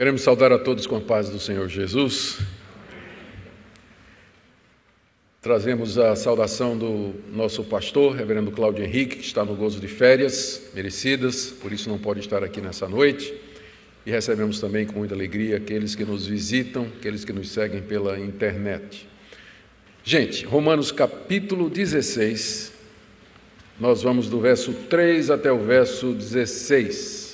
Queremos saudar a todos com a paz do Senhor Jesus. Trazemos a saudação do nosso pastor, reverendo Cláudio Henrique, que está no gozo de férias merecidas, por isso não pode estar aqui nessa noite. E recebemos também com muita alegria aqueles que nos visitam, aqueles que nos seguem pela internet. Gente, Romanos capítulo 16, nós vamos do verso 3 até o verso 16.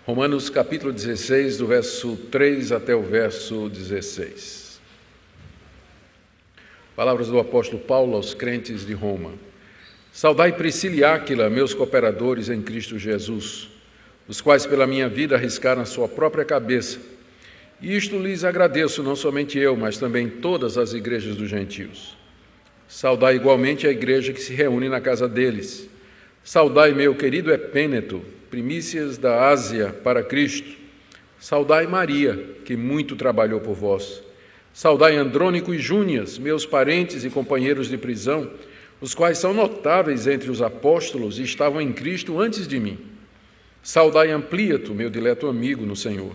Romanos capítulo 16, do verso 3 até o verso 16. Palavras do apóstolo Paulo aos crentes de Roma. Saudai Priscila e Áquila, meus cooperadores em Cristo Jesus, os quais pela minha vida arriscaram a sua própria cabeça. E isto lhes agradeço, não somente eu, mas também todas as igrejas dos gentios. Saudai igualmente a igreja que se reúne na casa deles. Saudai meu querido Epêneto, primícias da Ásia para Cristo. Saudai Maria, que muito trabalhou por vós. Saudai Andrônico e Júnias, meus parentes e companheiros de prisão, os quais são notáveis entre os apóstolos e estavam em Cristo antes de mim. Saudai Amplíato, meu dileto amigo no Senhor.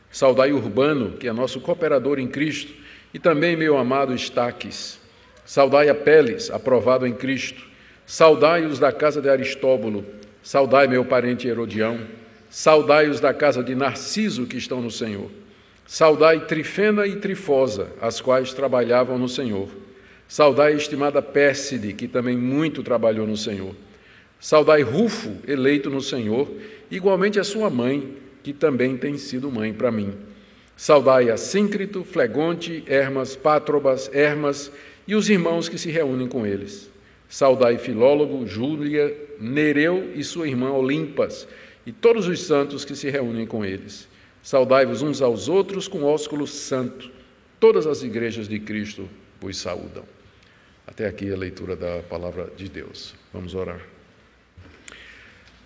Saudai Urbano, que é nosso cooperador em Cristo, e também meu amado Estaques. Saudai Apeles, aprovado em Cristo. Saudai os da casa de Aristóbulo. Saudai meu parente Herodião, saudai os da casa de Narciso que estão no Senhor. Saudai Trifena e Trifosa, as quais trabalhavam no Senhor. Saudai a estimada Pérside, que também muito trabalhou no Senhor. Saudai Rufo, eleito no Senhor, igualmente a sua mãe, que também tem sido mãe para mim. Saudai Assíncrito, Flegonte, Hermas, Pátrobas, Hermas e os irmãos que se reúnem com eles. Saudai Filólogo, Júlia, Nereu e sua irmã Olimpas, e todos os santos que se reúnem com eles. Saudai-vos uns aos outros com ósculo santo. Todas as igrejas de Cristo vos saúdam. Até aqui a leitura da palavra de Deus. Vamos orar.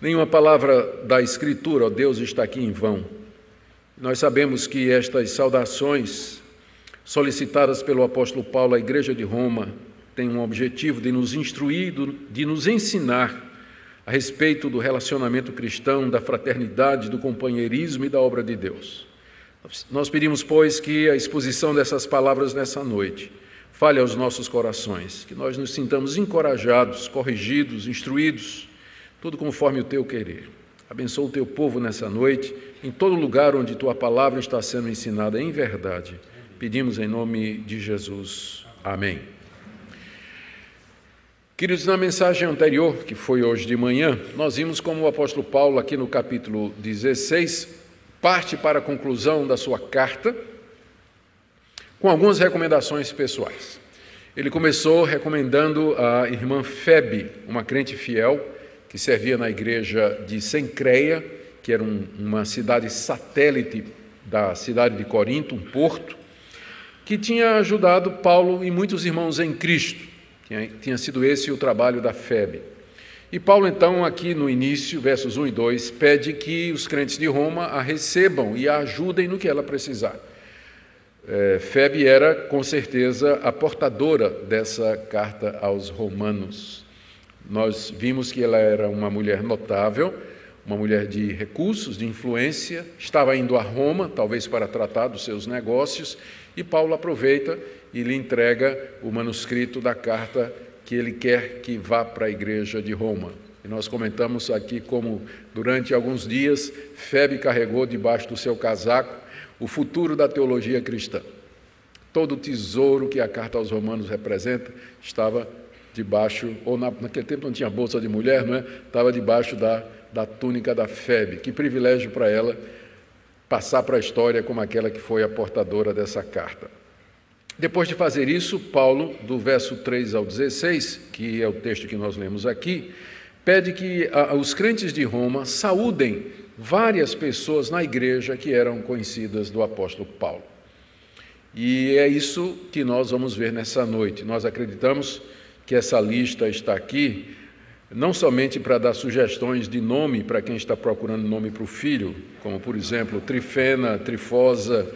Nenhuma palavra da Escritura, ó Deus, está aqui em vão. Nós sabemos que estas saudações solicitadas pelo apóstolo Paulo à igreja de Roma tem um objetivo de nos instruir, de nos ensinar a respeito do relacionamento cristão, da fraternidade, do companheirismo e da obra de Deus. Nós pedimos, pois, que a exposição dessas palavras nessa noite fale aos nossos corações, que nós nos sintamos encorajados, corrigidos, instruídos, tudo conforme o Teu querer. Abençoa o Teu povo nessa noite, em todo lugar onde Tua palavra está sendo ensinada em verdade. Pedimos em nome de Jesus. Amém. Queridos, na mensagem anterior, que foi hoje de manhã, nós vimos como o apóstolo Paulo, aqui no capítulo 16, parte para a conclusão da sua carta, com algumas recomendações pessoais. Ele começou recomendando a irmã Febe, uma crente fiel, que servia na igreja de Cencreia, que era uma cidade satélite da cidade de Corinto, um porto, que tinha ajudado Paulo e muitos irmãos em Cristo. Tinha sido esse o trabalho da Febe. E Paulo, então, aqui no início, versos 1 e 2, pede que os crentes de Roma a recebam e a ajudem no que ela precisar. Febe era, com certeza, a portadora dessa carta aos romanos. Nós vimos que ela era uma mulher notável, uma mulher de recursos, de influência, estava indo a Roma, talvez para tratar dos seus negócios, e Paulo aproveita e lhe entrega o manuscrito da carta que ele quer que vá para a igreja de Roma. E nós comentamos aqui como, durante alguns dias, Febe carregou debaixo do seu casaco o futuro da teologia cristã. Todo o tesouro que a carta aos romanos representa estava debaixo, ou naquele tempo não tinha bolsa de mulher, não é? Estava debaixo da túnica da Febe. Que privilégio para ela passar para a história como aquela que foi a portadora dessa carta. Depois de fazer isso, Paulo, do verso 3 ao 16, que é o texto que nós lemos aqui, pede que os crentes de Roma saúdem várias pessoas na igreja que eram conhecidas do apóstolo Paulo. E é isso que nós vamos ver nessa noite. Nós acreditamos que essa lista está aqui não somente para dar sugestões de nome para quem está procurando nome para o filho, como, por exemplo, Trifena, Trifosa,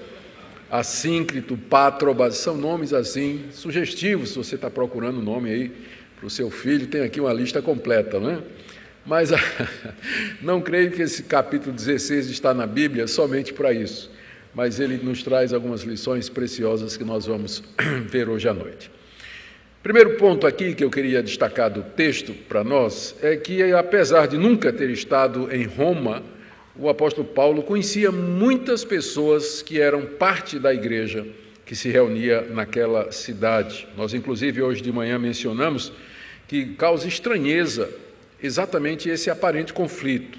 Assíncrito, Pátrobas, são nomes assim sugestivos, se você está procurando nome aí para o seu filho, tem aqui uma lista completa, não é? Mas não creio que esse capítulo 16 está na Bíblia somente para isso, mas ele nos traz algumas lições preciosas que nós vamos ver hoje à noite. Primeiro ponto aqui que eu queria destacar do texto para nós é que, apesar de nunca ter estado em Roma, o apóstolo Paulo conhecia muitas pessoas que eram parte da igreja que se reunia naquela cidade. Nós, inclusive, hoje de manhã mencionamos que causa estranheza exatamente esse aparente conflito.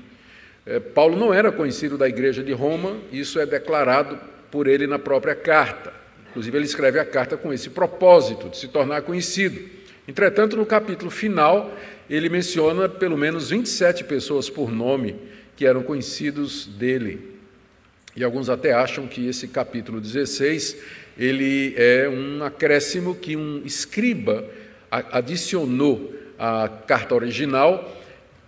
Paulo não era conhecido da igreja de Roma, isso é declarado por ele na própria carta. Inclusive, ele escreve a carta com esse propósito, de se tornar conhecido. Entretanto, no capítulo final, ele menciona pelo menos 27 pessoas por nome que eram conhecidos dele. E alguns até acham que esse capítulo 16, ele é um acréscimo que um escriba adicionou à carta original,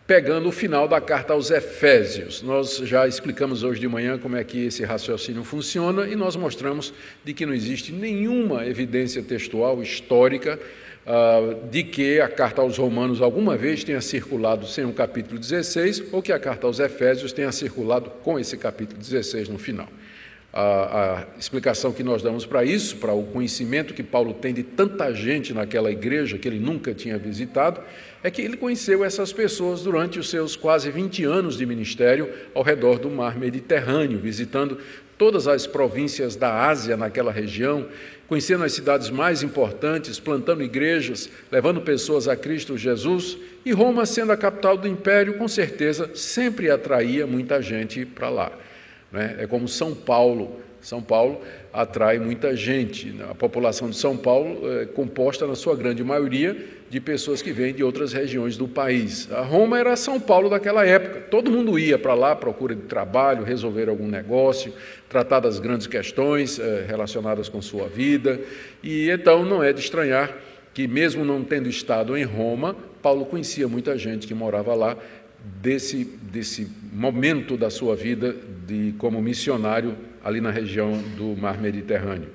pegando o final da carta aos Efésios. Nós já explicamos hoje de manhã como é que esse raciocínio funciona e nós mostramos de que não existe nenhuma evidência textual histórica de que a carta aos Romanos alguma vez tenha circulado sem o capítulo 16 ou que a carta aos Efésios tenha circulado com esse capítulo 16 no final. A explicação que nós damos para isso, para o conhecimento que Paulo tem de tanta gente naquela igreja que ele nunca tinha visitado, é que ele conheceu essas pessoas durante os seus quase 20 anos de ministério ao redor do mar Mediterrâneo, visitando todas as províncias da Ásia naquela região, conhecendo as cidades mais importantes, plantando igrejas, levando pessoas a Cristo Jesus, e Roma, sendo a capital do império, com certeza sempre atraía muita gente para lá. É como São Paulo. São Paulo atrai muita gente. A população de São Paulo é composta, na sua grande maioria, de pessoas que vêm de outras regiões do país. A Roma era São Paulo daquela época. Todo mundo ia para lá à procura de trabalho, resolver algum negócio, tratar das grandes questões relacionadas com sua vida. E então não é de estranhar que, mesmo não tendo estado em Roma, Paulo conhecia muita gente que morava lá, desse momento da sua vida como missionário ali na região do mar Mediterrâneo.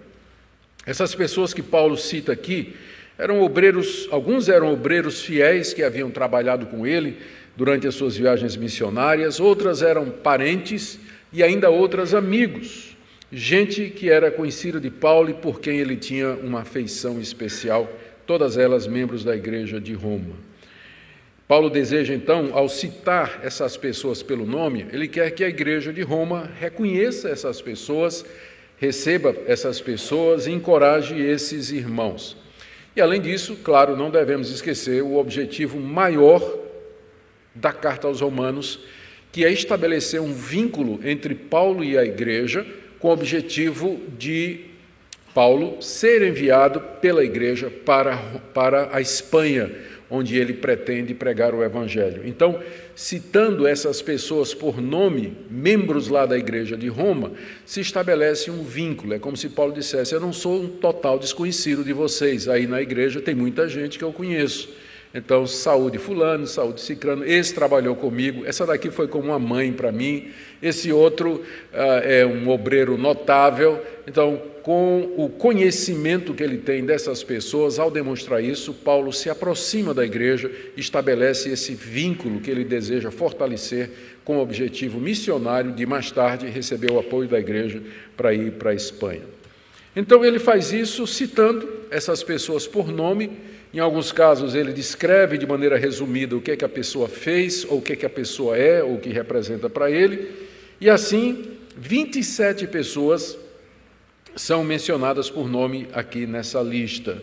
Essas pessoas que Paulo cita aqui eram obreiros, alguns eram obreiros fiéis que haviam trabalhado com ele durante as suas viagens missionárias, outras eram parentes e ainda outras amigos, gente que era conhecida de Paulo e por quem ele tinha uma afeição especial, todas elas membros da igreja de Roma. Paulo deseja, então, ao citar essas pessoas pelo nome, ele quer que a igreja de Roma reconheça essas pessoas, receba essas pessoas e encoraje esses irmãos. E, além disso, claro, não devemos esquecer o objetivo maior da carta aos Romanos, que é estabelecer um vínculo entre Paulo e a igreja, com o objetivo de Paulo ser enviado pela igreja para a Espanha, onde ele pretende pregar o Evangelho. Então, citando essas pessoas por nome, membros lá da igreja de Roma, se estabelece um vínculo. É como se Paulo dissesse: eu não sou um total desconhecido de vocês, aí na igreja tem muita gente que eu conheço. Então, saúde fulano, saúde cicrano, esse trabalhou comigo, essa daqui foi como uma mãe para mim, esse outro é um obreiro notável. Então, com o conhecimento que ele tem dessas pessoas, ao demonstrar isso, Paulo se aproxima da igreja, estabelece esse vínculo que ele deseja fortalecer com o objetivo missionário de, mais tarde, receber o apoio da igreja para ir para a Espanha. Então, ele faz isso citando essas pessoas por nome. Em alguns casos, ele descreve de maneira resumida o que é que a pessoa fez, ou o que é que a pessoa é, ou o que representa para ele. E assim, 27 pessoas são mencionadas por nome aqui nessa lista,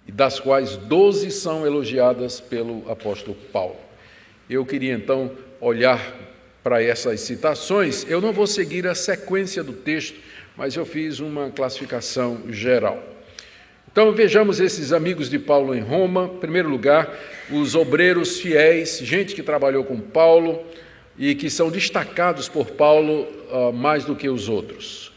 e das quais 12 são elogiadas pelo apóstolo Paulo. Eu queria, então, olhar para essas citações. Eu não vou seguir a sequência do texto, mas eu fiz uma classificação geral. Então, vejamos esses amigos de Paulo em Roma. Em primeiro lugar, os obreiros fiéis, gente que trabalhou com Paulo e que são destacados por Paulo mais do que os outros.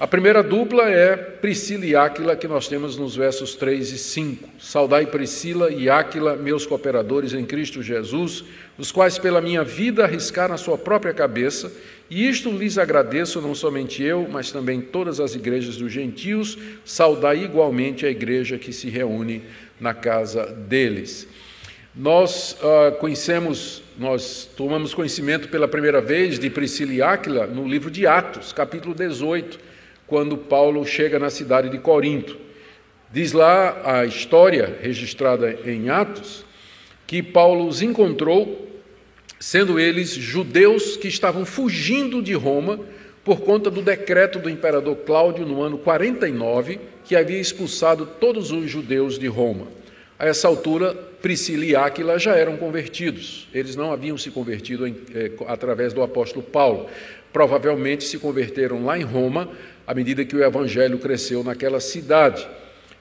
A primeira dupla é Priscila e Áquila, que nós temos nos versos 3 e 5. Saudai Priscila e Áquila, meus cooperadores em Cristo Jesus, os quais pela minha vida arriscaram a sua própria cabeça, e isto lhes agradeço, não somente eu, mas também todas as igrejas dos gentios. Saudai igualmente a igreja que se reúne na casa deles. Nós tomamos conhecimento pela primeira vez de Priscila e Áquila no livro de Atos, capítulo 18, quando Paulo chega na cidade de Corinto. Diz lá a história registrada em Atos, que Paulo os encontrou, sendo eles judeus que estavam fugindo de Roma por conta do decreto do imperador Cláudio no ano 49, que havia expulsado todos os judeus de Roma. A essa altura, Priscila e Áquila já eram convertidos. Eles não haviam se convertido através do apóstolo Paulo. Provavelmente se converteram lá em Roma, à medida que o evangelho cresceu naquela cidade.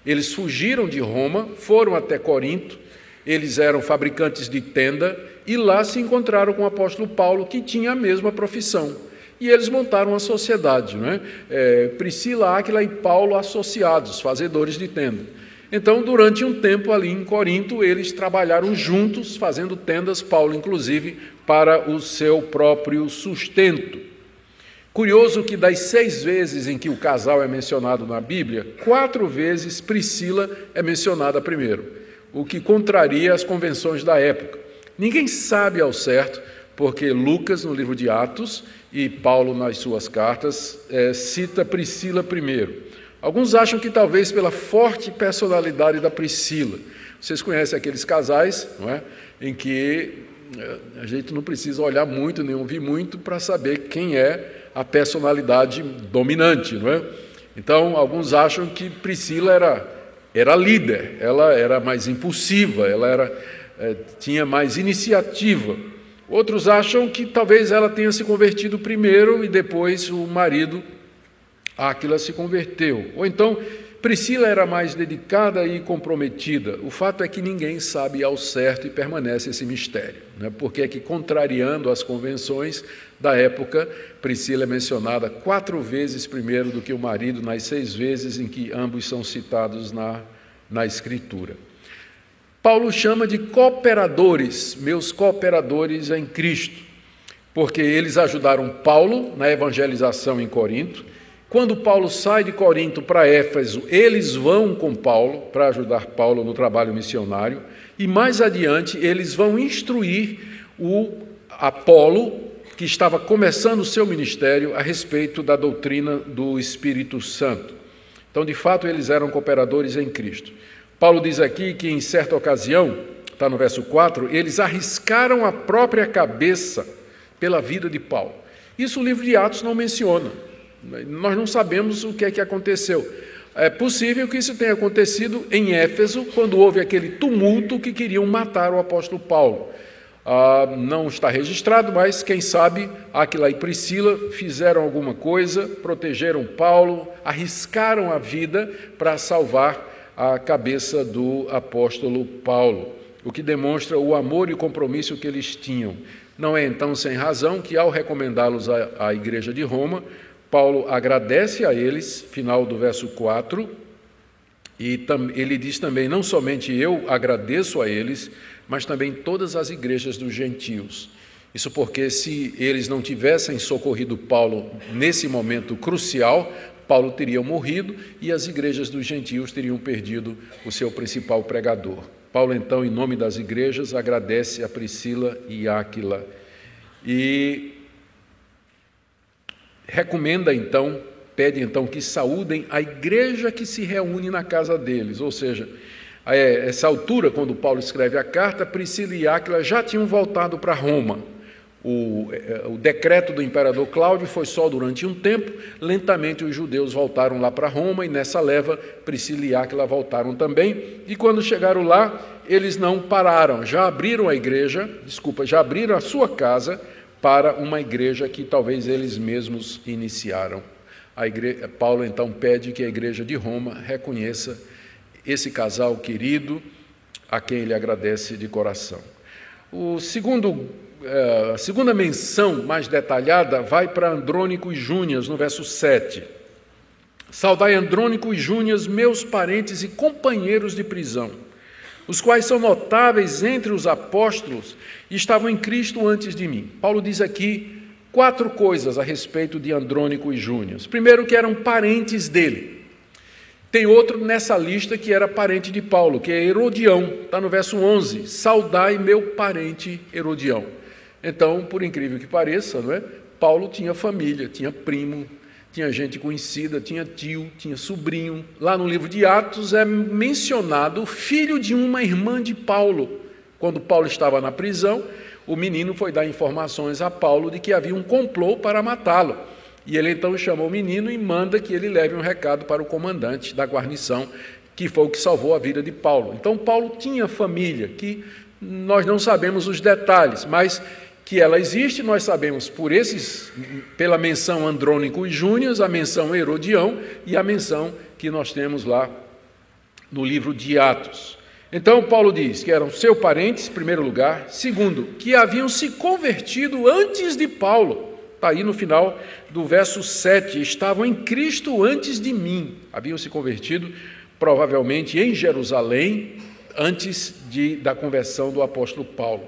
Eles fugiram de Roma, foram até Corinto, eles eram fabricantes de tenda, e lá se encontraram com o apóstolo Paulo, que tinha a mesma profissão. E eles montaram uma sociedade, não é? Priscila, Áquila e Paulo associados, fazedores de tenda. Então, durante um tempo ali em Corinto, eles trabalharam juntos, fazendo tendas, Paulo inclusive, para o seu próprio sustento. Curioso que das 6 vezes em que o casal é mencionado na Bíblia, 4 vezes Priscila é mencionada primeiro, o que contraria as convenções da época. Ninguém sabe ao certo, porque Lucas, no livro de Atos, e Paulo, nas suas cartas, cita Priscila primeiro. Alguns acham que talvez pela forte personalidade da Priscila. Vocês conhecem aqueles casais, não é? Em que a gente não precisa olhar muito, nem ouvir muito, para saber quem é a personalidade dominante, não é? Então, alguns acham que Priscila era líder, ela era mais impulsiva, ela tinha mais iniciativa. Outros acham que talvez ela tenha se convertido primeiro e depois o marido Áquila se converteu. Ou então, Priscila era mais dedicada e comprometida. O fato é que ninguém sabe ao certo e permanece esse mistério, né? Porque é que, contrariando as convenções da época, Priscila é mencionada 4 vezes primeiro do que o marido, nas 6 vezes em que ambos são citados na Escritura. Paulo chama de cooperadores, meus cooperadores em Cristo, porque eles ajudaram Paulo na evangelização em Corinto. Quando Paulo sai de Corinto para Éfeso, eles vão com Paulo para ajudar Paulo no trabalho missionário, e mais adiante eles vão instruir o Apolo, que estava começando o seu ministério, a respeito da doutrina do Espírito Santo. Então, de fato, eles eram cooperadores em Cristo. Paulo diz aqui que, em certa ocasião, está no verso 4, eles arriscaram a própria cabeça pela vida de Paulo. Isso o livro de Atos não menciona. Nós não sabemos o que é que aconteceu. É possível que isso tenha acontecido em Éfeso, quando houve aquele tumulto que queriam matar o apóstolo Paulo. Não está registrado, mas quem sabe Áquila e Priscila fizeram alguma coisa, protegeram Paulo, arriscaram a vida para salvar a cabeça do apóstolo Paulo, o que demonstra o amor e o compromisso que eles tinham. Não é então sem razão que, ao recomendá-los à igreja de Roma, Paulo agradece a eles, final do verso 4, e ele diz também, não somente eu agradeço a eles, mas também todas as igrejas dos gentios. Isso porque, se eles não tivessem socorrido Paulo nesse momento crucial, Paulo teria morrido e as igrejas dos gentios teriam perdido o seu principal pregador. Paulo, então, em nome das igrejas, agradece a Priscila e Áquila e pede então que saúdem a igreja que se reúne na casa deles. Ou seja, a essa altura, quando Paulo escreve a carta, Priscila e Áquila já tinham voltado para Roma. O decreto do imperador Cláudio foi só durante um tempo. Lentamente os judeus voltaram lá para Roma, e nessa leva Priscila e Áquila voltaram também. E quando chegaram lá, eles não pararam, já abriram a sua casa para uma igreja que talvez eles mesmos iniciaram. Paulo então pede que a igreja de Roma reconheça esse casal querido, a quem ele agradece de coração. A segunda menção mais detalhada vai para Andrônico e Júnias, no verso 7. Saudai Andrônico e Júnias, meus parentes e companheiros de prisão, os quais são notáveis entre os apóstolos e estavam em Cristo antes de mim. Paulo diz aqui 4 coisas a respeito de Andrônico e Júnias. Primeiro, que eram parentes dele. Tem outro nessa lista que era parente de Paulo, que é Herodião, está no verso 11, saudai meu parente Herodião. Então, por incrível que pareça, não é? Paulo tinha família, tinha primo, tinha gente conhecida, tinha tio, tinha sobrinho. Lá no livro de Atos é mencionado o filho de uma irmã de Paulo. Quando Paulo estava na prisão, o menino foi dar informações a Paulo de que havia um complô para matá-lo. E ele então chama o menino e manda que ele leve um recado para o comandante da guarnição, que foi o que salvou a vida de Paulo. Então, Paulo tinha família, que nós não sabemos os detalhes, mas que ela existe, nós sabemos pela menção Andrônico e Júnias, a menção Herodião e a menção que nós temos lá no livro de Atos. Então, Paulo diz que eram seus parentes, em primeiro lugar. Segundo, que haviam se convertido antes de Paulo. Está aí no final do verso 7. Estavam em Cristo antes de mim. Haviam se convertido, provavelmente, em Jerusalém, antes da conversão do apóstolo Paulo.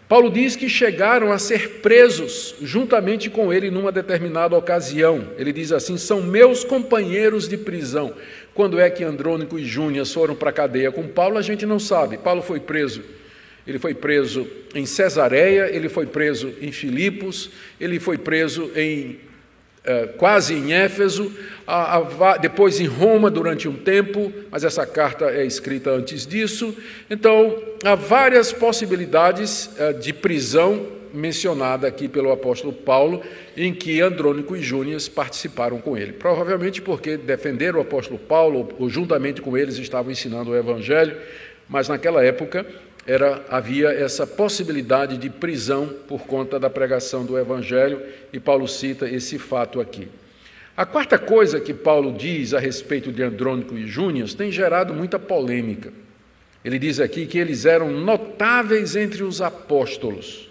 Paulo diz que chegaram a ser presos juntamente com ele numa determinada ocasião. Ele diz assim, são meus companheiros de prisão. Quando é que Andrônico e Júnias foram para a cadeia com Paulo, a gente não sabe. Paulo foi preso. Ele foi preso em Cesareia, ele foi preso em Filipos, ele foi preso quase em Éfeso, depois em Roma durante um tempo, mas essa carta é escrita antes disso. Então, há várias possibilidades de prisão mencionada aqui pelo apóstolo Paulo, em que Andrônico e Júnias participaram com ele. Provavelmente porque defenderam o apóstolo Paulo, ou juntamente com eles estavam ensinando o evangelho, mas naquela época havia essa possibilidade de prisão por conta da pregação do evangelho, e Paulo cita esse fato aqui. A quarta coisa que Paulo diz a respeito de Andrônico e Júnias tem gerado muita polêmica. Ele diz aqui que eles eram notáveis entre os apóstolos.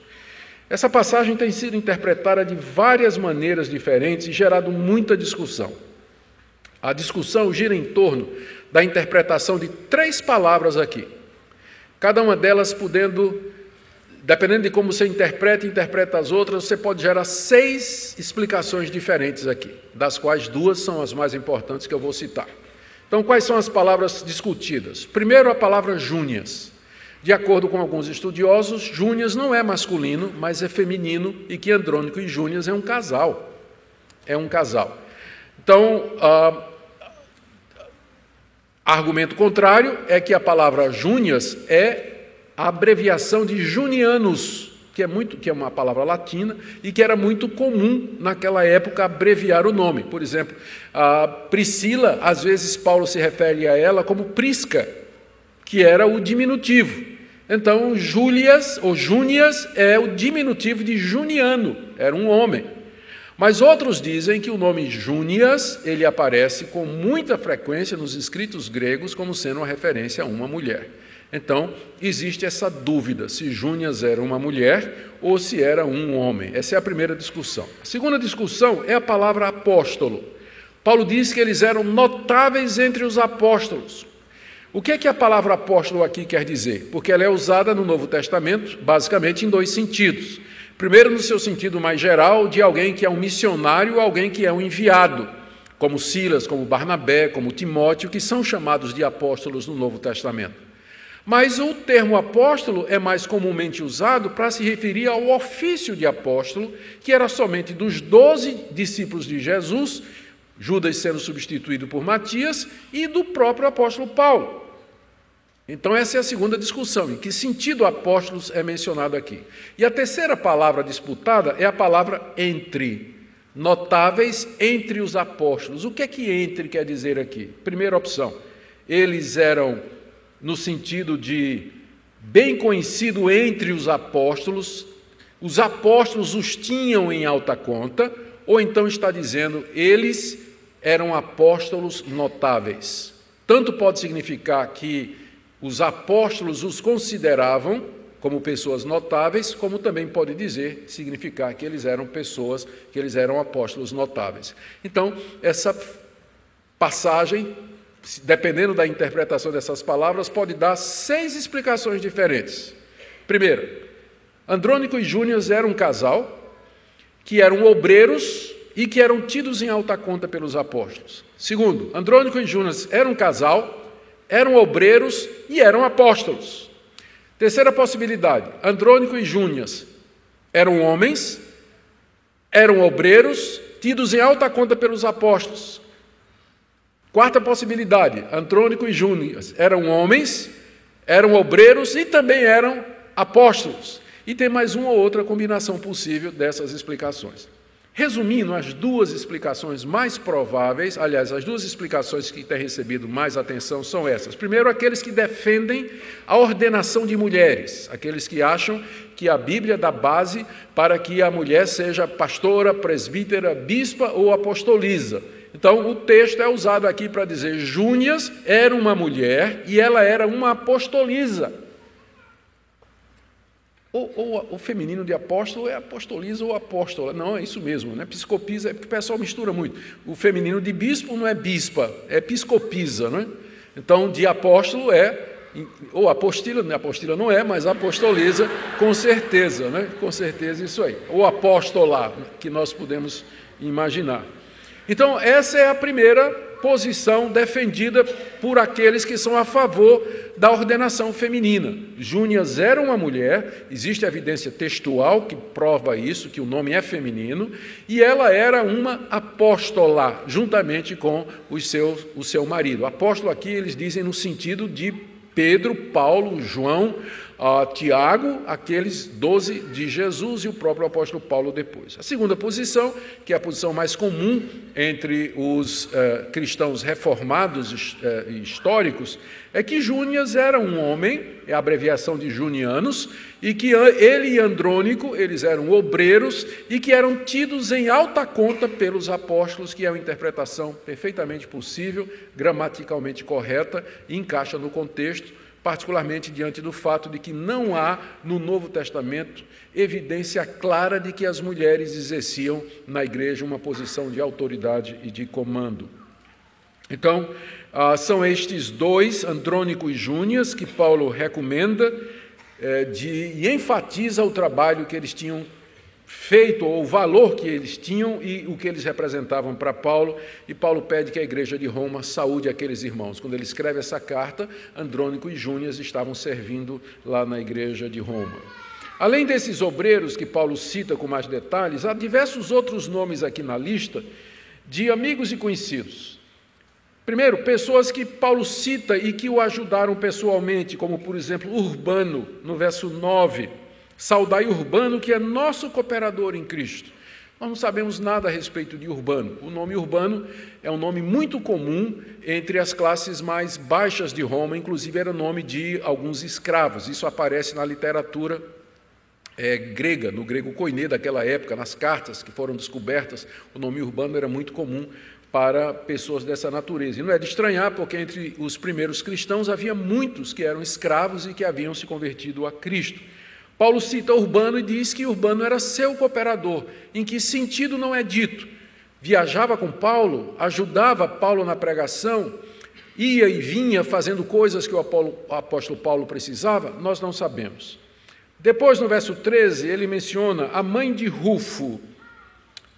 Essa passagem tem sido interpretada de várias maneiras diferentes e gerado muita discussão. A discussão gira em torno da interpretação de 3 palavras aqui. Cada uma delas podendo, dependendo de como você interpreta as outras, você pode gerar 6 explicações diferentes aqui, das quais 2 são as mais importantes que eu vou citar. Então, quais são as palavras discutidas? Primeiro, a palavra Júnias. De acordo com alguns estudiosos, Júnias não é masculino, mas é feminino, e que Andrônico e Júnias é um casal. É um casal. Então, argumento contrário é que a palavra Júnias é a abreviação de Junianus, que é uma palavra latina e que era muito comum naquela época abreviar o nome. Por exemplo, a Priscila, às vezes Paulo se refere a ela como Prisca, que era o diminutivo. Então, Júlias ou Júnias é o diminutivo de Juniano, era um homem. Mas outros dizem que o nome Júnias, ele aparece com muita frequência nos escritos gregos como sendo uma referência a uma mulher. Então, existe essa dúvida se Júnias era uma mulher ou se era um homem. Essa é a primeira discussão. A segunda discussão é a palavra apóstolo. Paulo diz que eles eram notáveis entre os apóstolos. O que é que a palavra apóstolo aqui quer dizer? Porque ela é usada no Novo Testamento, basicamente, em 2 sentidos. Primeiro, no seu sentido mais geral, de alguém que é um missionário ou alguém que é um enviado, como Silas, como Barnabé, como Timóteo, que são chamados de apóstolos no Novo Testamento. Mas o termo apóstolo é mais comumente usado para se referir ao ofício de apóstolo, que era somente dos 12 discípulos de Jesus, Judas sendo substituído por Matias, e do próprio apóstolo Paulo. Então, essa é a segunda discussão, em que sentido apóstolos é mencionado aqui. E a terceira palavra disputada é a palavra entre, notáveis entre os apóstolos. O que é que entre quer dizer aqui? Primeira opção, eles eram no sentido de bem conhecido entre os apóstolos os tinham em alta conta, ou então está dizendo, eles eram apóstolos notáveis. Tanto pode significar que os apóstolos os consideravam como pessoas notáveis, como também pode significar que eles eram apóstolos notáveis. Então, essa passagem, dependendo da interpretação dessas palavras, pode dar 6 explicações diferentes. Primeiro, Andrônico e Júnias eram um casal que eram obreiros e que eram tidos em alta conta pelos apóstolos. Segundo, Andrônico e Júnias eram um casal, eram obreiros e eram apóstolos. Terceira possibilidade, Andrônico e Júnias eram homens, eram obreiros, tidos em alta conta pelos apóstolos. Quarta possibilidade, Andrônico e Júnias eram homens, eram obreiros e também eram apóstolos. E tem mais uma ou outra combinação possível dessas explicações. Resumindo, as duas explicações mais prováveis, aliás, as duas explicações que têm recebido mais atenção são essas. Primeiro, aqueles que defendem a ordenação de mulheres, aqueles que acham que a Bíblia dá base para que a mulher seja pastora, presbítera, bispa ou apostoliza. Então, o texto é usado aqui para dizer Júnias era uma mulher e ela era uma apostoliza. O feminino de apóstolo é apostoliza ou apóstola. Não, é isso mesmo, né? Piscopisa, é porque o pessoal mistura muito. O feminino de bispo não é bispa, é piscopisa, né? Então, de apóstolo é, ou apostila não é, mas apostoliza, com certeza, né? Com certeza isso aí. Ou apóstola, que nós podemos imaginar. Então, essa é a primeira posição defendida por aqueles que são a favor da ordenação feminina. Júnias era uma mulher, existe evidência textual que prova isso, que o nome é feminino, e ela era uma apóstola, juntamente com o seu marido. Apóstolo aqui eles dizem no sentido de Pedro, Paulo, João, Tiago, aqueles 12 de Jesus e o próprio apóstolo Paulo depois. A segunda posição, que é a posição mais comum entre os cristãos reformados históricos, é que Júnias era um homem, é a abreviação de junianos, e que ele e Andrônico, eles eram obreiros e que eram tidos em alta conta pelos apóstolos, que é uma interpretação perfeitamente possível, gramaticalmente correta e encaixa no contexto, particularmente diante do fato de que não há, no Novo Testamento, evidência clara de que as mulheres exerciam na igreja uma posição de autoridade e de comando. Então, são estes dois, Andrônico e Júnias, que Paulo recomenda e enfatiza o trabalho que eles tinham feito, ou o valor que eles tinham e o que eles representavam para Paulo, e Paulo pede que a igreja de Roma saúde aqueles irmãos. Quando ele escreve essa carta, Andrônico e Júnias estavam servindo lá na igreja de Roma. Além desses obreiros que Paulo cita com mais detalhes, há diversos outros nomes aqui na lista de amigos e conhecidos. Primeiro, pessoas que Paulo cita e que o ajudaram pessoalmente, como, por exemplo, Urbano, no verso 9. Saudai Urbano, que é nosso cooperador em Cristo. Nós não sabemos nada a respeito de Urbano. O nome Urbano é um nome muito comum entre as classes mais baixas de Roma, inclusive era nome de alguns escravos. Isso aparece na literatura grega, no grego koiné daquela época, nas cartas que foram descobertas. O nome Urbano era muito comum para pessoas dessa natureza. E não é de estranhar, porque entre os primeiros cristãos havia muitos que eram escravos e que haviam se convertido a Cristo. Paulo cita Urbano e diz que Urbano era seu cooperador. Em que sentido não é dito? Viajava com Paulo, ajudava Paulo na pregação, ia e vinha fazendo coisas que o apóstolo Paulo precisava? Nós não sabemos. Depois, no verso 13, ele menciona a mãe de Rufo.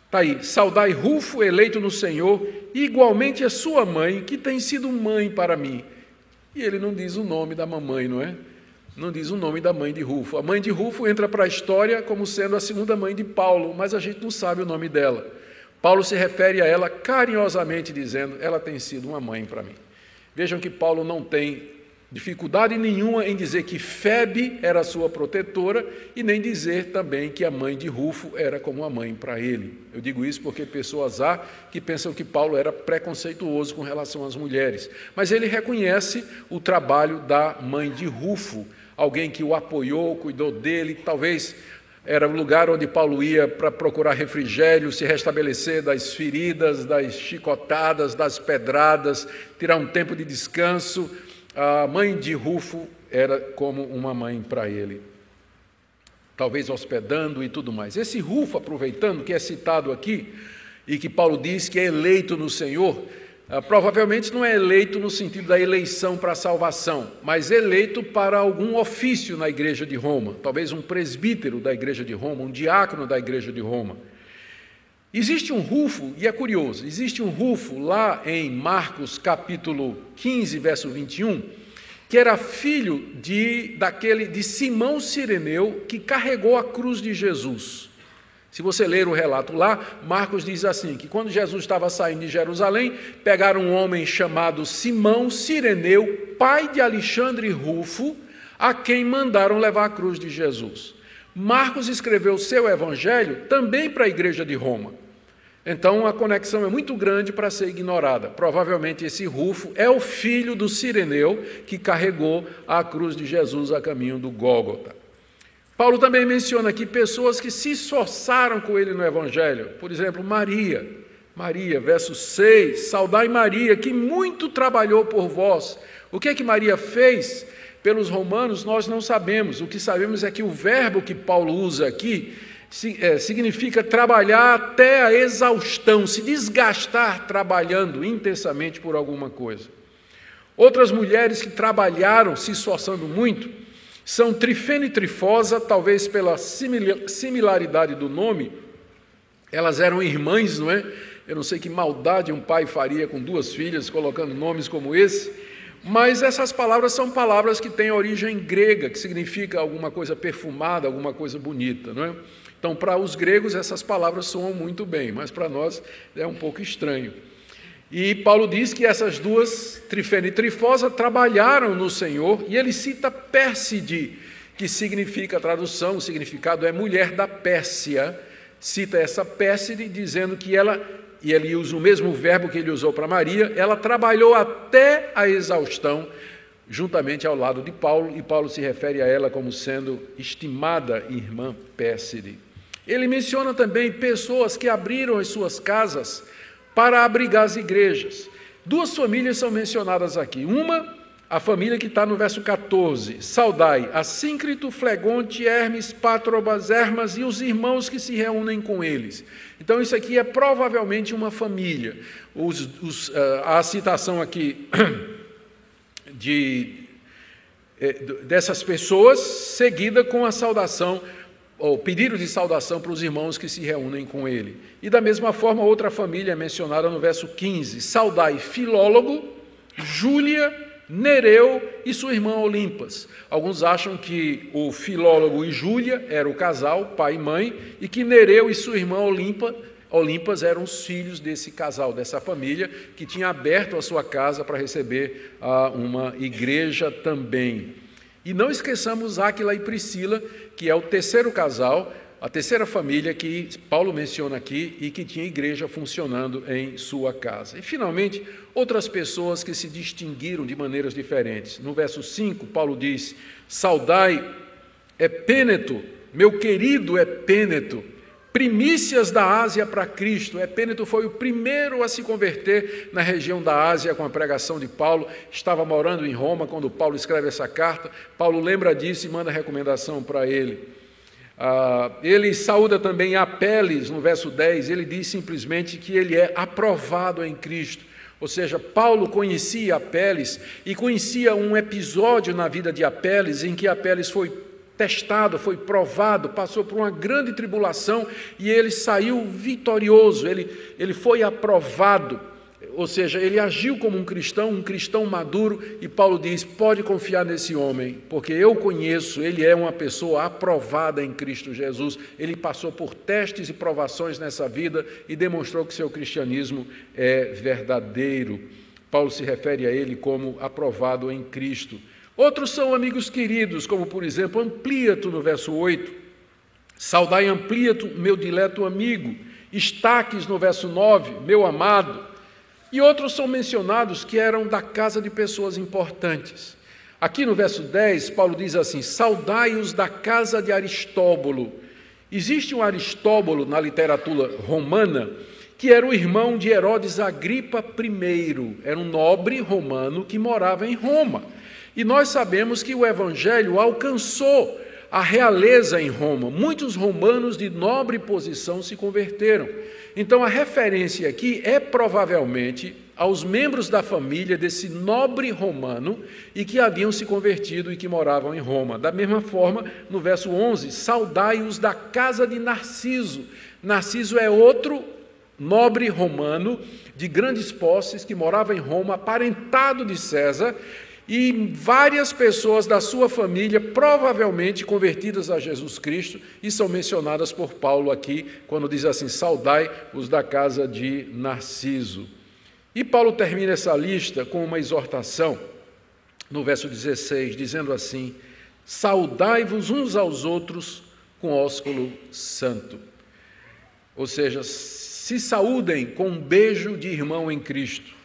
Está aí, saudai Rufo, eleito no Senhor, e igualmente a sua mãe, que tem sido mãe para mim. E ele não diz o nome da mamãe, não é? Não diz o nome da mãe de Rufo. A mãe de Rufo entra para a história como sendo a segunda mãe de Paulo, mas a gente não sabe o nome dela. Paulo se refere a ela carinhosamente, dizendo, ela tem sido uma mãe para mim. Vejam que Paulo não tem dificuldade nenhuma em dizer que Febe era sua protetora e nem dizer também que a mãe de Rufo era como uma mãe para ele. Eu digo isso porque pessoas há que pensam que Paulo era preconceituoso com relação às mulheres. Mas ele reconhece o trabalho da mãe de Rufo, alguém que o apoiou, cuidou dele, talvez era o lugar onde Paulo ia para procurar refrigério, se restabelecer das feridas, das chicotadas, das pedradas, tirar um tempo de descanso. A mãe de Rufo era como uma mãe para ele, talvez hospedando e tudo mais. Esse Rufo, aproveitando, que é citado aqui, e que Paulo diz que é eleito no Senhor, provavelmente não é eleito no sentido da eleição para a salvação, mas eleito para algum ofício na igreja de Roma, talvez um presbítero da igreja de Roma, um diácono da igreja de Roma. Existe um Rufo, e é curioso, existe um Rufo lá em Marcos capítulo 15, verso 21, que era filho de Simão Cireneu, que carregou a cruz de Jesus. Se você ler o relato lá, Marcos diz assim, que quando Jesus estava saindo de Jerusalém, pegaram um homem chamado Simão Cireneu, pai de Alexandre e Rufo, a quem mandaram levar a cruz de Jesus. Marcos escreveu seu evangelho também para a igreja de Roma. Então, a conexão é muito grande para ser ignorada. Provavelmente esse Rufo é o filho do Cireneu que carregou a cruz de Jesus a caminho do Gólgota. Paulo também menciona aqui pessoas que se esforçaram com ele no Evangelho. Por exemplo, Maria, verso 6, saudai Maria, que muito trabalhou por vós. O que é que Maria fez pelos romanos, nós não sabemos. O que sabemos é que o verbo que Paulo usa aqui significa trabalhar até a exaustão, se desgastar trabalhando intensamente por alguma coisa. Outras mulheres que trabalharam se esforçando muito são Trifena e Trifosa, talvez pela similaridade do nome, elas eram irmãs, não é? Eu não sei que maldade um pai faria com duas filhas, colocando nomes como esse, mas essas palavras são palavras que têm origem grega, que significa alguma coisa perfumada, alguma coisa bonita, não é? Então, para os gregos, essas palavras soam muito bem, mas para nós é um pouco estranho. E Paulo diz que essas duas, Trifena e Trifosa, trabalharam no Senhor, e ele cita Pérside, que significa, a tradução, o significado é mulher da Pérsia, cita essa Pérside, dizendo que ela, e ele usa o mesmo verbo que ele usou para Maria, ela trabalhou até a exaustão, juntamente ao lado de Paulo, e Paulo se refere a ela como sendo estimada irmã Pérside. Ele menciona também pessoas que abriram as suas casas para abrigar as igrejas. Duas famílias são mencionadas aqui. Uma, a família que está no verso 14, saudai Assíncrito, Flegonte, Hermes, Pátrobas, Hermas e os irmãos que se reúnem com eles. Então isso aqui é provavelmente uma família. A citação aqui dessas pessoas, seguida com a saudação, ou pedido de saudação para os irmãos que se reúnem com ele. E da mesma forma, outra família é mencionada no verso 15, saudai Filólogo, Júlia, Nereu e sua irmã Olimpas. Alguns acham que o Filólogo e Júlia era o casal, pai e mãe, e que Nereu e sua irmã Olimpas eram os filhos desse casal, dessa família, que tinha aberto a sua casa para receber uma igreja também. E não esqueçamos Áquila e Priscila, que é o terceiro casal, a terceira família que Paulo menciona aqui e que tinha igreja funcionando em sua casa. E, finalmente, outras pessoas que se distinguiram de maneiras diferentes. No verso 5, Paulo diz, saudai Epêneto, meu querido Epêneto, primícias da Ásia para Cristo. Epêneto foi o primeiro a se converter na região da Ásia com a pregação de Paulo, estava morando em Roma quando Paulo escreve essa carta. Paulo lembra disso e manda recomendação para ele. Ele saúda também Apeles, no verso 10, ele diz simplesmente que ele é aprovado em Cristo. Ou seja, Paulo conhecia Apeles e conhecia um episódio na vida de Apeles em que Apeles foi testado, foi provado, passou por uma grande tribulação e ele saiu vitorioso, ele foi aprovado, ou seja, ele agiu como um cristão maduro, e Paulo diz, pode confiar nesse homem, porque eu conheço, ele é uma pessoa aprovada em Cristo Jesus, ele passou por testes e provações nessa vida e demonstrou que seu cristianismo é verdadeiro. Paulo se refere a ele como aprovado em Cristo. Outros são amigos queridos, como, por exemplo, Amplíato, no verso 8. Saudai Amplíato, meu dileto amigo. Estaques, no verso 9, meu amado. E outros são mencionados que eram da casa de pessoas importantes. Aqui no verso 10, Paulo diz assim, saudai-os da casa de Aristóbulo. Existe um Aristóbulo na literatura romana que era o irmão de Herodes Agripa I. Era um nobre romano que morava em Roma. E nós sabemos que o Evangelho alcançou a realeza em Roma. Muitos romanos de nobre posição se converteram. Então, a referência aqui é provavelmente aos membros da família desse nobre romano e que haviam se convertido e que moravam em Roma. Da mesma forma, no verso 11, saudai-os da casa de Narciso. Narciso é outro nobre romano de grandes posses que morava em Roma, aparentado de César, e várias pessoas da sua família, provavelmente convertidas a Jesus Cristo, e são mencionadas por Paulo aqui, quando diz assim: saudai os da casa de Narciso. E Paulo termina essa lista com uma exortação, no verso 16, dizendo assim: saudai-vos uns aos outros com ósculo santo. Ou seja, se saúdem com um beijo de irmão em Cristo.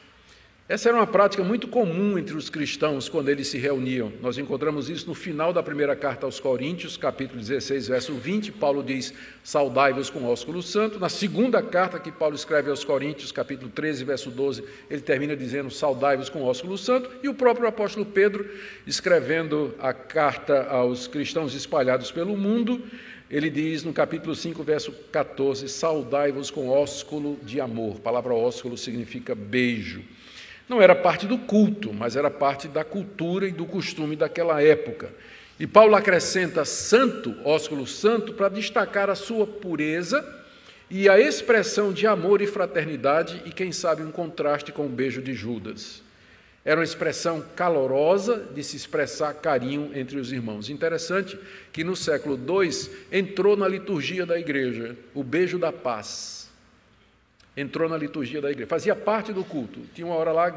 Essa era uma prática muito comum entre os cristãos quando eles se reuniam. Nós encontramos isso no final da primeira carta aos Coríntios, capítulo 16, verso 20. Paulo diz: saudai-vos com ósculo santo. Na segunda carta que Paulo escreve aos Coríntios, capítulo 13, verso 12, ele termina dizendo: saudai-vos com ósculo santo. E o próprio apóstolo Pedro, escrevendo a carta aos cristãos espalhados pelo mundo, ele diz no capítulo 5, verso 14: saudai-vos com ósculo de amor. A palavra ósculo significa beijo. Não era parte do culto, mas era parte da cultura e do costume daquela época. E Paulo acrescenta santo, ósculo santo, para destacar a sua pureza e a expressão de amor e fraternidade, e quem sabe um contraste com o beijo de Judas. Era uma expressão calorosa de se expressar carinho entre os irmãos. Interessante que no século II entrou na liturgia da igreja o beijo da paz. Entrou na liturgia da igreja, fazia parte do culto. Tinha uma hora lá,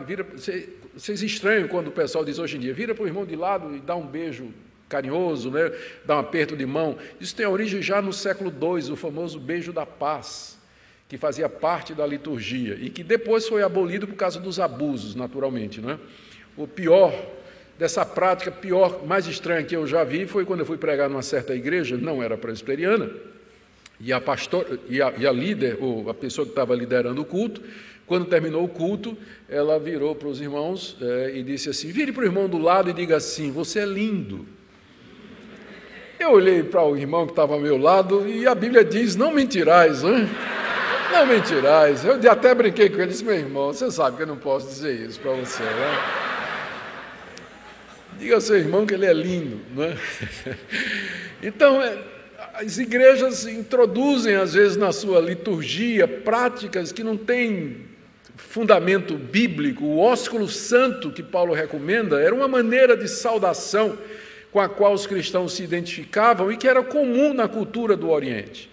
vocês estranham quando o pessoal diz hoje em dia: vira para o irmão de lado e dá um beijo carinhoso, né? Dá um aperto de mão. Isso tem origem já no século II, o famoso beijo da paz, que fazia parte da liturgia e que depois foi abolido por causa dos abusos, naturalmente, né? O pior dessa prática, mais estranha que eu já vi, foi quando eu fui pregar numa certa igreja, não era presbiteriana, e a líder, ou a pessoa que estava liderando o culto, quando terminou o culto, ela virou para os irmãos e disse assim: vire para o irmão do lado e diga assim: você é lindo. Eu olhei para o irmão que estava ao meu lado e a Bíblia diz: não mentirás, né? Não mentirás. Eu até brinquei com ele e disse: meu irmão, você sabe que eu não posso dizer isso para você, né? Diga ao seu irmão que ele é lindo, né? Então, as igrejas introduzem, às vezes, na sua liturgia, práticas que não têm fundamento bíblico. O ósculo santo que Paulo recomenda era uma maneira de saudação com a qual os cristãos se identificavam e que era comum na cultura do Oriente.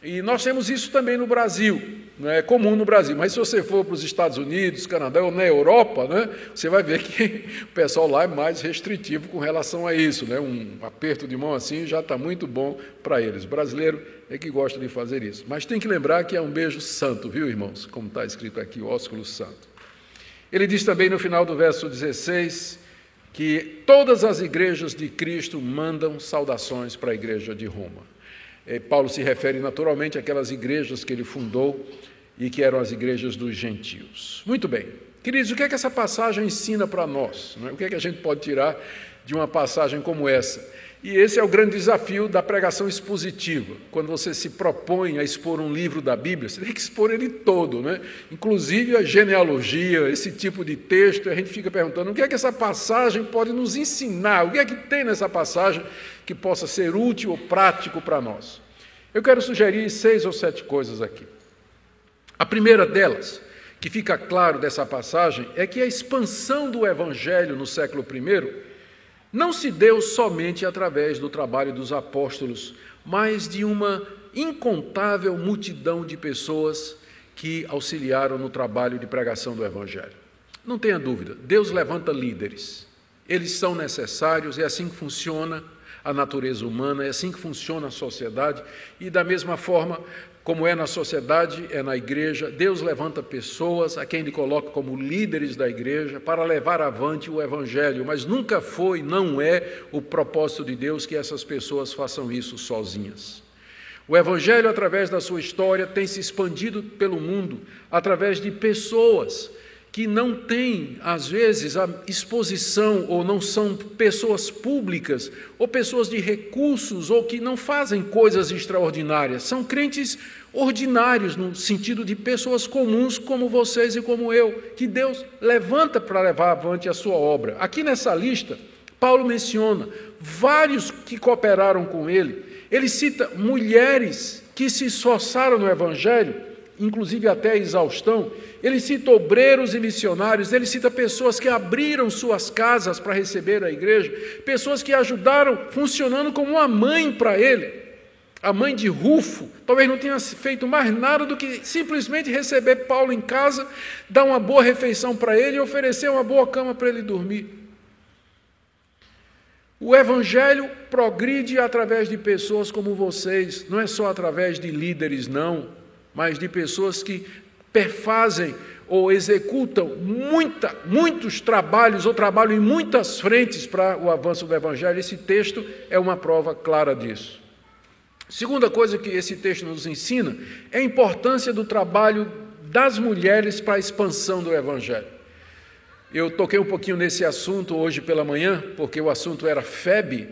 E nós temos isso também no Brasil, não é comum no Brasil, mas se você for para os Estados Unidos, Canadá ou na Europa, né, você vai ver que o pessoal lá é mais restritivo com relação a isso, né? Um aperto de mão assim já está muito bom para eles. O brasileiro é que gosta de fazer isso. Mas tem que lembrar que é um beijo santo, viu, irmãos? Como está escrito aqui, o ósculo santo. Ele diz também no final do verso 16 que todas as igrejas de Cristo mandam saudações para a igreja de Roma. Paulo se refere naturalmente àquelas igrejas que ele fundou e que eram as igrejas dos gentios. Muito bem. Queridos, o que é que essa passagem ensina para nós? O que é que a gente pode tirar de uma passagem como essa? E esse é o grande desafio da pregação expositiva. Quando você se propõe a expor um livro da Bíblia, você tem que expor ele todo, né? Inclusive a genealogia, esse tipo de texto, a gente fica perguntando: o que é que essa passagem pode nos ensinar? O que é que tem nessa passagem que possa ser útil ou prático para nós? Eu quero sugerir 6 ou 7 coisas aqui. A primeira delas, que fica claro dessa passagem, é que a expansão do Evangelho no século I não se deu somente através do trabalho dos apóstolos, mas de uma incontável multidão de pessoas que auxiliaram no trabalho de pregação do Evangelho. Não tenha dúvida, Deus levanta líderes. Eles são necessários, é assim que funciona a natureza humana, é assim que funciona a sociedade, e da mesma forma como é na sociedade, é na igreja, Deus levanta pessoas a quem Ele coloca como líderes da igreja para levar avante o Evangelho, mas nunca foi, não é o propósito de Deus que essas pessoas façam isso sozinhas. O Evangelho, através da sua história, tem se expandido pelo mundo através de pessoas que não têm, às vezes, a exposição, ou não são pessoas públicas, ou pessoas de recursos, ou que não fazem coisas extraordinárias. São crentes ordinários, no sentido de pessoas comuns, como vocês e como eu, que Deus levanta para levar avante a sua obra. Aqui nessa lista, Paulo menciona vários que cooperaram com ele. Ele cita mulheres que se esforçaram no Evangelho inclusive até a exaustão, ele cita obreiros e missionários, ele cita pessoas que abriram suas casas para receber a igreja, pessoas que ajudaram funcionando como uma mãe para ele. A mãe de Rufo talvez não tenha feito mais nada do que simplesmente receber Paulo em casa, dar uma boa refeição para ele e oferecer uma boa cama para ele dormir. O Evangelho progride através de pessoas como vocês, não é só através de líderes, não, mas de pessoas que perfazem ou executam muitos trabalhos ou trabalham em muitas frentes para o avanço do Evangelho. Esse texto é uma prova clara disso. Segunda coisa que esse texto nos ensina é a importância do trabalho das mulheres para a expansão do Evangelho. Eu toquei um pouquinho nesse assunto hoje pela manhã, porque o assunto era Febe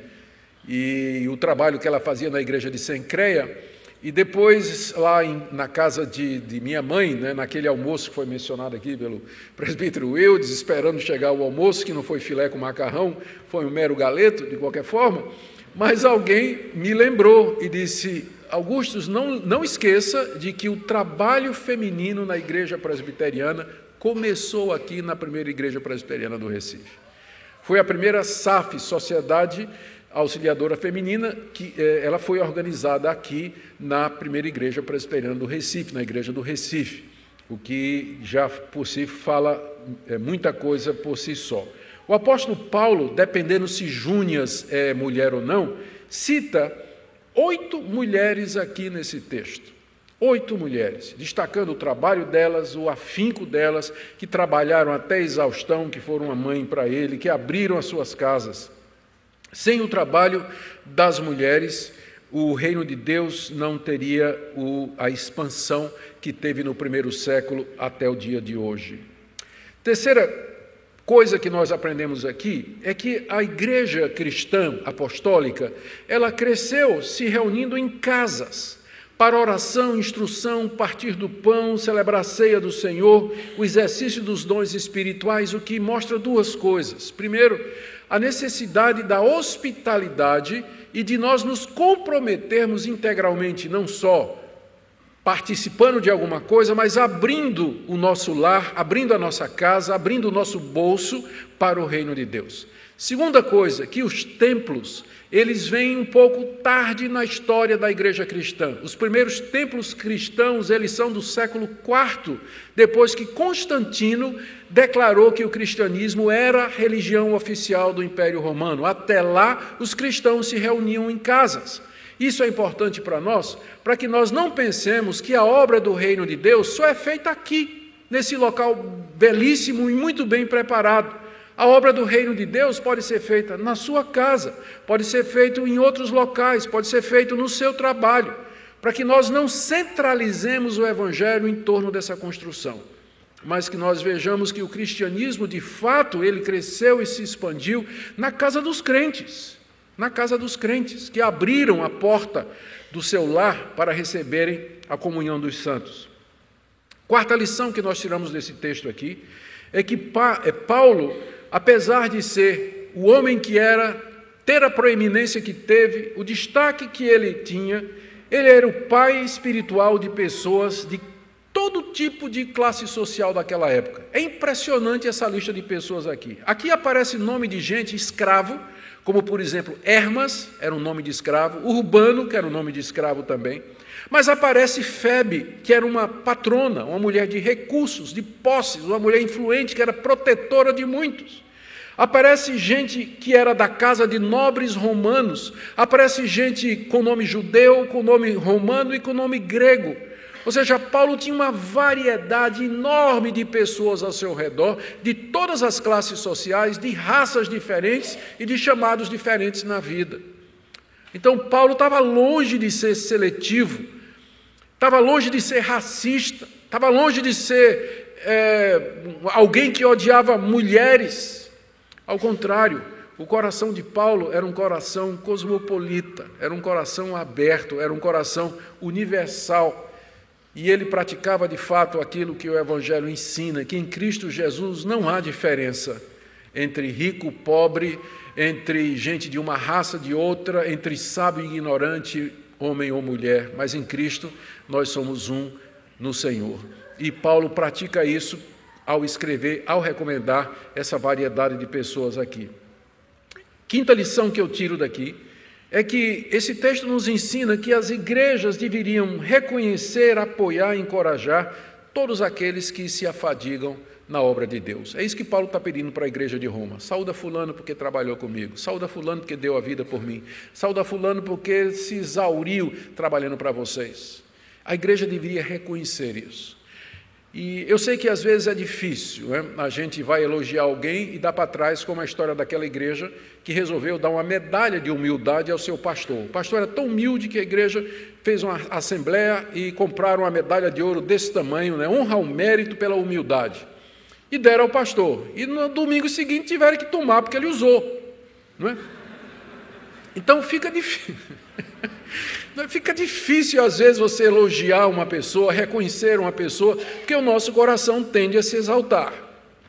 e o trabalho que ela fazia na igreja de Sencreia, e depois lá na casa de minha mãe, né, naquele almoço que foi mencionado aqui pelo presbítero Wildes, esperando chegar o almoço, que não foi filé com macarrão, foi um mero galeto, de qualquer forma, mas alguém me lembrou e disse: Augustus, não esqueça de que o trabalho feminino na igreja presbiteriana começou aqui na primeira igreja presbiteriana do Recife. Foi a primeira SAF, Sociedade Auxiliadora Feminina, que ela foi organizada aqui na primeira igreja presbiteriana do Recife, na igreja do Recife, o que já por si fala muita coisa por si só. O apóstolo Paulo, dependendo se Júnias é mulher ou não, cita 8 mulheres aqui nesse texto. 8 mulheres, destacando o trabalho delas, o afinco delas, que trabalharam até exaustão, que foram uma mãe para ele, que abriram as suas casas. Sem o trabalho das mulheres, o reino de Deus não teria a expansão que teve no primeiro século até o dia de hoje. Terceira coisa que nós aprendemos aqui é que a igreja cristã apostólica, ela cresceu se reunindo em casas, para oração, instrução, partir do pão, celebrar a ceia do Senhor, o exercício dos dons espirituais, o que mostra 2 coisas. Primeiro, a necessidade da hospitalidade e de nós nos comprometermos integralmente, não só participando de alguma coisa, mas abrindo o nosso lar, abrindo a nossa casa, abrindo o nosso bolso para o reino de Deus. Segunda coisa, que os templos, eles vêm um pouco tarde na história da igreja cristã. Os primeiros templos cristãos, eles são do século IV, depois que Constantino declarou que o cristianismo era a religião oficial do Império Romano. Até lá, os cristãos se reuniam em casas. Isso é importante para nós, para que nós não pensemos que a obra do reino de Deus só é feita aqui, nesse local belíssimo e muito bem preparado. A obra do reino de Deus pode ser feita na sua casa, pode ser feita em outros locais, pode ser feito no seu trabalho, para que nós não centralizemos o Evangelho em torno dessa construção, mas que nós vejamos que o cristianismo, de fato, ele cresceu e se expandiu na casa dos crentes, que abriram a porta do seu lar para receberem a comunhão dos santos. Quarta lição que nós tiramos desse texto aqui é que Paulo, apesar de ser o homem que era, ter a proeminência que teve, o destaque que ele tinha, ele era o pai espiritual de pessoas de todo tipo de classe social daquela época. É impressionante essa lista de pessoas aqui. Aqui aparece nome de gente escravo, como, por exemplo, Hermas, era um nome de escravo, Urbano, que era um nome de escravo também, mas aparece Febe, que era uma patrona, uma mulher de recursos, de posses, uma mulher influente, que era protetora de muitos. Aparece gente que era da casa de nobres romanos, aparece gente com nome judeu, com nome romano e com nome grego. Ou seja, Paulo tinha uma variedade enorme de pessoas ao seu redor, de todas as classes sociais, de raças diferentes e de chamados diferentes na vida. Então, Paulo estava longe de ser seletivo, estava longe de ser racista, estava longe de ser alguém que odiava mulheres. Ao contrário, o coração de Paulo era um coração cosmopolita, era um coração aberto, era um coração universal. E ele praticava de fato aquilo que o Evangelho ensina, que em Cristo Jesus não há diferença entre rico, pobre, entre gente de uma raça, de outra, entre sábio e ignorante, homem ou mulher, mas em Cristo nós somos um no Senhor. E Paulo pratica isso ao escrever, ao recomendar essa variedade de pessoas aqui. Quinta lição que eu tiro daqui é que esse texto nos ensina que as igrejas deveriam reconhecer, apoiar e encorajar todos aqueles que se afadigam na obra de Deus. É isso que Paulo está pedindo para a igreja de Roma. Saúda fulano porque trabalhou comigo. Saúda fulano porque deu a vida por mim. Saúda fulano porque se exauriu trabalhando para vocês. A igreja deveria reconhecer isso. E eu sei que às vezes é difícil, né? A gente vai elogiar alguém e dá para trás, como a história daquela igreja que resolveu dar uma medalha de humildade ao seu pastor. O pastor era tão humilde que a igreja fez uma assembleia e compraram uma medalha de ouro desse tamanho, né? Honra ao mérito pela humildade. E deram ao pastor. E no domingo seguinte tiveram que tomar, porque ele usou. Não é? Então fica difícil. Fica difícil, às vezes, você elogiar uma pessoa, reconhecer uma pessoa, porque o nosso coração tende a se exaltar,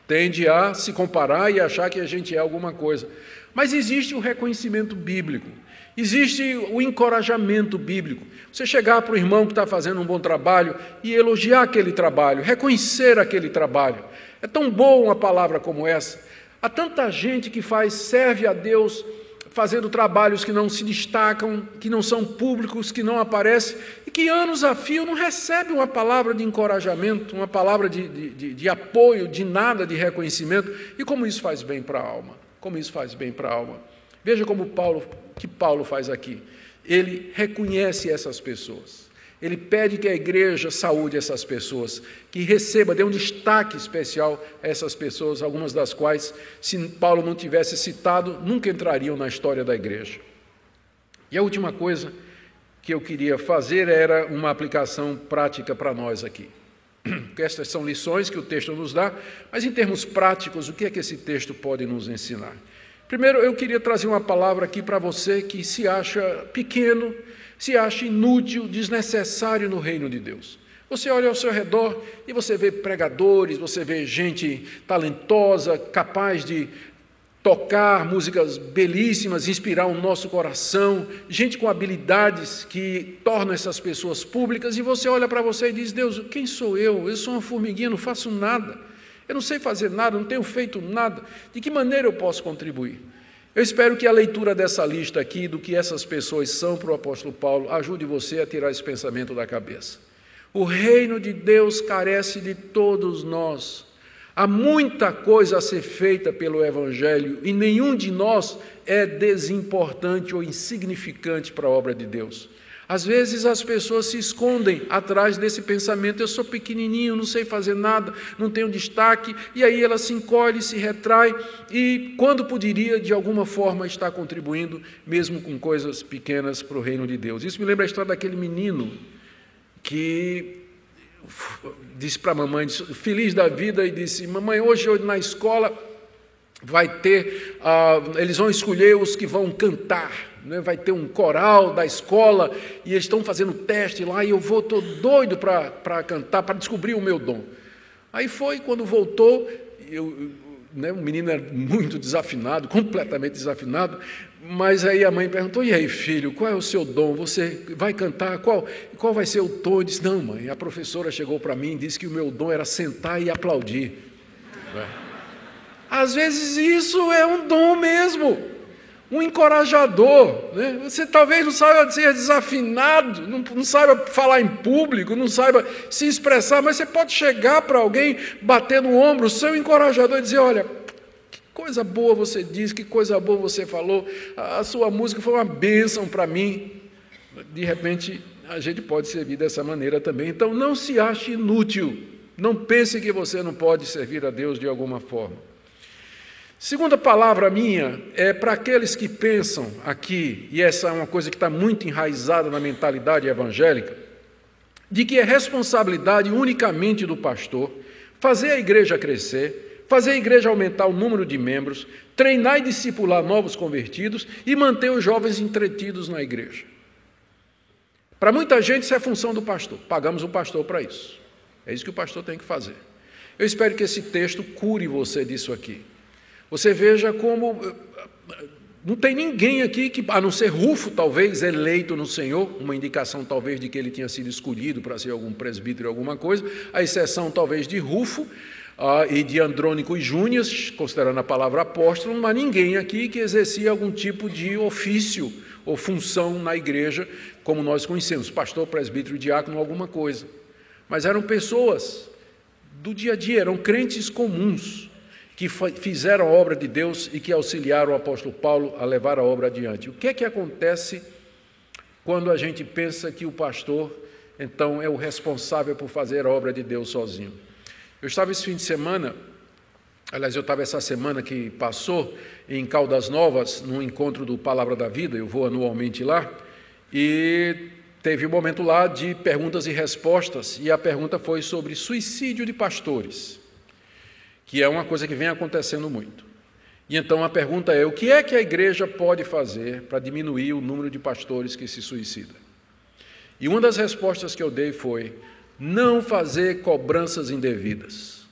tende a se comparar e achar que a gente é alguma coisa. Mas existe o reconhecimento bíblico, existe o encorajamento bíblico. Você chegar para o irmão que está fazendo um bom trabalho e elogiar aquele trabalho, reconhecer aquele trabalho. É tão boa uma palavra como essa. Há tanta gente que serve a Deus fazendo trabalhos que não se destacam, que não são públicos, que não aparecem, e que anos a fio não recebe uma palavra de encorajamento, uma palavra de apoio, de nada, de reconhecimento. E como isso faz bem para a alma? Como isso faz bem para a alma? Veja como Paulo faz aqui. Ele reconhece essas pessoas. Ele pede que a igreja saúde essas pessoas, que receba, dê um destaque especial a essas pessoas, algumas das quais, se Paulo não tivesse citado, nunca entrariam na história da igreja. E a última coisa que eu queria fazer era uma aplicação prática para nós aqui. Porque estas são lições que o texto nos dá, mas em termos práticos, o que é que esse texto pode nos ensinar? Primeiro, eu queria trazer uma palavra aqui para você que se acha pequeno, se acha inútil, desnecessário no reino de Deus. Você olha ao seu redor e você vê pregadores, você vê gente talentosa, capaz de tocar músicas belíssimas, inspirar o nosso coração, gente com habilidades que tornam essas pessoas públicas, e você olha para você e diz: Deus, quem sou eu? Eu sou uma formiguinha, não faço nada, eu não sei fazer nada, não tenho feito nada, de que maneira eu posso contribuir? Eu espero que a leitura dessa lista aqui, do que essas pessoas são para o apóstolo Paulo, ajude você a tirar esse pensamento da cabeça. O reino de Deus carece de todos nós. Há muita coisa a ser feita pelo Evangelho e nenhum de nós é desimportante ou insignificante para a obra de Deus. Às vezes as pessoas se escondem atrás desse pensamento: eu sou pequenininho, não sei fazer nada, não tenho destaque, e aí ela se encolhe, se retrai, e quando poderia, de alguma forma, estar contribuindo, mesmo com coisas pequenas, para o reino de Deus. Isso me lembra a história daquele menino que disse para a mamãe, feliz da vida, e disse: mamãe, hoje na escola vai ter, eles vão escolher os que vão cantar, né? Vai ter um coral da escola e eles estão fazendo teste lá e eu estou doido para cantar, para descobrir o meu dom. Aí foi, quando voltou, o menino era muito desafinado, completamente desafinado, mas aí a mãe perguntou: e aí, filho, qual é o seu dom? Você vai cantar? Qual vai ser o tom? Eu disse: não, mãe, a professora chegou para mim e disse que o meu dom era sentar e aplaudir. Às vezes isso é um dom mesmo, um encorajador, né? Você talvez não saiba ser desafinado, não saiba falar em público, não saiba se expressar, mas você pode chegar para alguém, bater no ombro, o seu encorajador, e dizer: olha, que coisa boa você disse, que coisa boa você falou, a sua música foi uma bênção para mim. De repente, a gente pode servir dessa maneira também. Então, não se ache inútil, não pense que você não pode servir a Deus de alguma forma. Segunda palavra minha é para aqueles que pensam aqui, e essa é uma coisa que está muito enraizada na mentalidade evangélica, de que é responsabilidade unicamente do pastor fazer a igreja crescer, fazer a igreja aumentar o número de membros, treinar e discipular novos convertidos e manter os jovens entretidos na igreja. Para muita gente isso é função do pastor, pagamos o pastor para isso, é isso que o pastor tem que fazer. Eu espero que esse texto cure você disso aqui. Você veja como Não tem ninguém aqui que, a não ser Rufo, talvez, eleito no Senhor, uma indicação talvez de que ele tinha sido escolhido para ser algum presbítero, alguma coisa, a exceção talvez de Rufo e de Andrônico e Júnias, considerando a palavra apóstolo, mas ninguém aqui que exercia algum tipo de ofício ou função na igreja, como nós conhecemos, pastor, presbítero e diácono, alguma coisa. Mas eram pessoas do dia a dia, eram crentes comuns, que fizeram a obra de Deus e que auxiliaram o apóstolo Paulo a levar a obra adiante. O que é que acontece quando a gente pensa que o pastor, então, é o responsável por fazer a obra de Deus sozinho? Eu estava esse fim de semana, aliás, eu estava essa semana que passou em Caldas Novas, num encontro do Palavra da Vida, eu vou anualmente lá, e teve um momento lá de perguntas e respostas, e a pergunta foi sobre suicídio de pastores, que é uma coisa que vem acontecendo muito. E então a pergunta é, o que é que a igreja pode fazer para diminuir o número de pastores que se suicidam? E uma das respostas que eu dei foi, não fazer cobranças indevidas,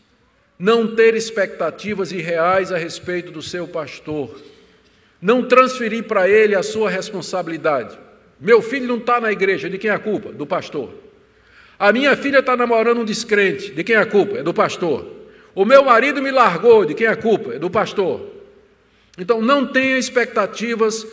não ter expectativas irreais a respeito do seu pastor, não transferir para ele a sua responsabilidade. Meu filho não está na igreja, de quem é a culpa? Do pastor. A minha filha está namorando um descrente, de quem é a culpa? É do pastor. O meu marido me largou, de quem é a culpa? É do pastor. Então, não tenha expectativas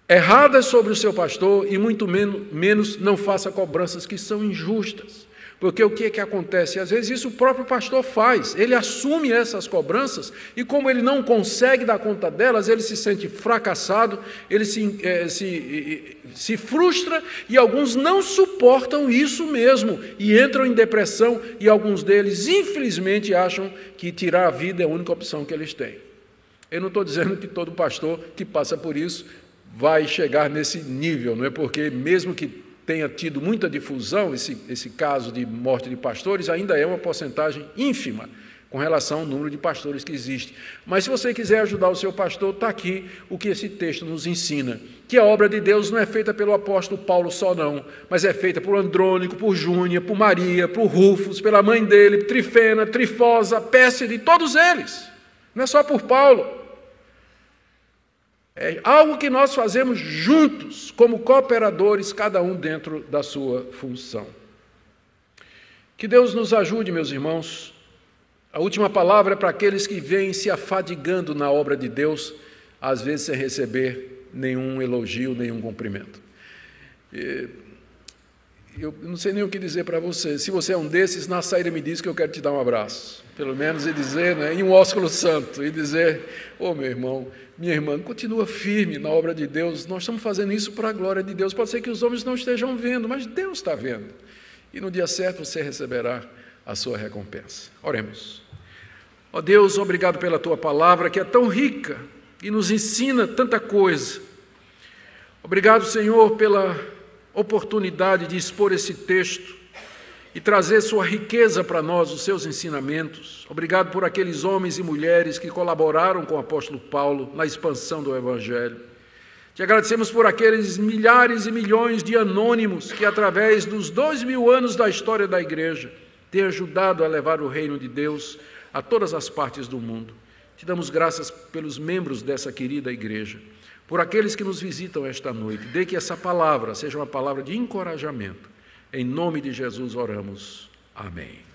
erradas sobre o seu pastor e muito menos não faça cobranças que são injustas. Porque o que é que acontece? Às vezes isso o próprio pastor faz, ele assume essas cobranças e como ele não consegue dar conta delas, ele se sente fracassado, ele se frustra e alguns não suportam isso mesmo e entram em depressão e alguns deles, infelizmente, acham que tirar a vida é a única opção que eles têm. Eu não estou dizendo que todo pastor que passa por isso vai chegar nesse nível, não é? Porque mesmo que tenha tido muita difusão esse caso de morte de pastores, ainda é uma porcentagem ínfima com relação ao número de pastores que existe. Mas se você quiser ajudar o seu pastor, está aqui o que esse texto nos ensina, que a obra de Deus não é feita pelo apóstolo Paulo só não, mas é feita por Andrônico, por Júnia, por Maria, por Rufus, pela mãe dele, Trifena, Trifosa, Pérside, todos eles. Não é só por Paulo. É algo que nós fazemos juntos, como cooperadores, cada um dentro da sua função. Que Deus nos ajude, meus irmãos. A última palavra é para aqueles que vêm se afadigando na obra de Deus, às vezes sem receber nenhum elogio, nenhum cumprimento. Eu não sei nem o que dizer para você. Se você é um desses, na saída me diz que eu quero te dar um abraço. Pelo menos e dizer, né, em um ósculo santo, e dizer, ô meu irmão, minha irmã, continua firme na obra de Deus, nós estamos fazendo isso para a glória de Deus. Pode ser que os homens não estejam vendo, mas Deus está vendo. E no dia certo você receberá a sua recompensa. Oremos. Ó Deus, obrigado pela Tua palavra, que é tão rica e nos ensina tanta coisa. Obrigado, Senhor, pela oportunidade de expor esse texto e trazer sua riqueza para nós, os seus ensinamentos. Obrigado por aqueles homens e mulheres que colaboraram com o apóstolo Paulo na expansão do Evangelho. Te agradecemos por aqueles milhares e milhões de anônimos que, através dos 2000 anos da história da igreja, têm ajudado a levar o reino de Deus a todas as partes do mundo. Te damos graças pelos membros dessa querida igreja, por aqueles que nos visitam esta noite. Dê que essa palavra seja uma palavra de encorajamento. Em nome de Jesus oramos. Amém.